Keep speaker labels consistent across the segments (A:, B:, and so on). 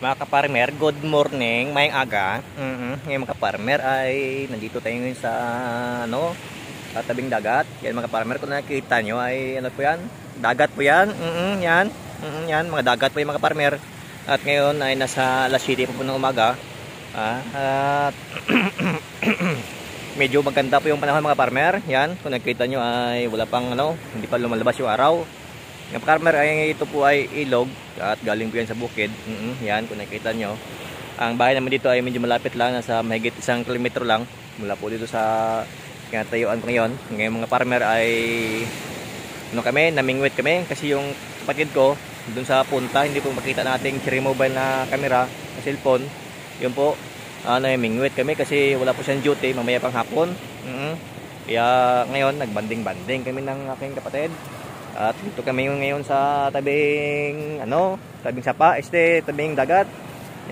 A: Mga kaparmer, good morning, mayang aga. Ngayon mga kaparmer ay nandito tayo ngayon sa sa tabing dagat. Yan mga kaparmer, kung nakikita nyo ay ano po yan? Dagat po yan. Yan. Yan, mga dagat po yung mga kaparmer. At ngayon ay nasa alas 7 po ng umaga. At medyo maganda po yung panahon mga kaparmer. Yan, kung nakikita nyo ay wala pang hindi pa lumalabas yung araw. Yung farmer ay ito po ay ilog at galing po yan sa bukid. Yan kung nakikita nyo. Ang bahay naman dito ay medyo malapit lang, nasa mahigit 1 kilometro lang mula po dito sa kinatayuan ko ngayon. Ngayon mga farmer ay kami, namingwit kami kasi yung kapatid ko dun sa punta hindi po makita nating cherry mobile na camera na cellphone. Yun po, namingwit kami kasi wala po siyang duty mamaya pang hapon. Kaya ngayon nagbanding-banding kami ng aking kapatid. At dito kami ngayon sa tabing tabing sapa, tabing dagat.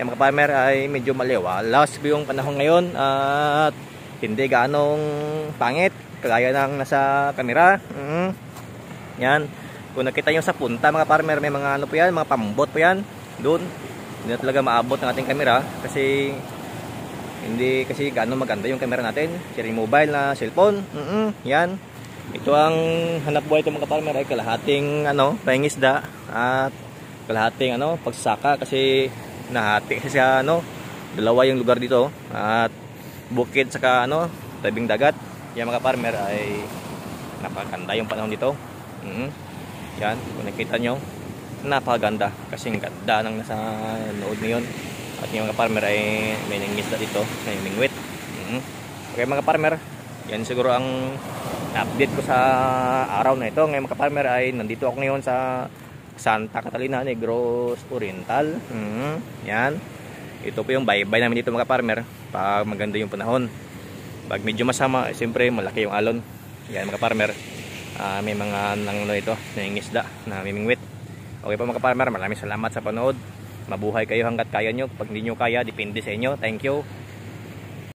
A: Yung mga farmer ay medyo maliwalas yung panahon ngayon at hindi gaanong pangit kagaya ng nasa kamera. Yan. Kung nakita nyo sa punta mga farmer, may mga po yan, mga pambot po yan. Doon. Hindi na talaga maabot ng ating kamera kasi hindi kasi gaano maganda yung kamera natin. Cherry mobile na cellphone. Yan. Ito ang hanap buhay ng mga farmer ay kalahating pangingisda at kalahating pagsasaka kasi nahati kasi sa dalawa yung lugar dito at bukid saka tabing dagat. Yan mga farmer ay napakaganda yung panahon dito. Yan, kung nakita nyo napakaganda kasi ganda ng nasa nood ngayon. At yung mga farmer ay may nangingisda dito, may mingwit. Okay mga farmer, yan siguro ang update ko sa araw na ito. Ngayon mga farmer ay nandito ako ngayon sa Santa Catalina, Negros Oriental. Yan. Ito po yung baybay namin dito mga farmer pag maganda yung panahon. Pag medyo masama, siyempre malaki yung alon. Yan mga farmer. May mga ito, nangingisda na mimingwit. Okay po mga farmer, maraming salamat sa panood. Mabuhay kayo hanggat kaya nyo. Pag hindi nyo kaya, depende sa inyo. Thank you.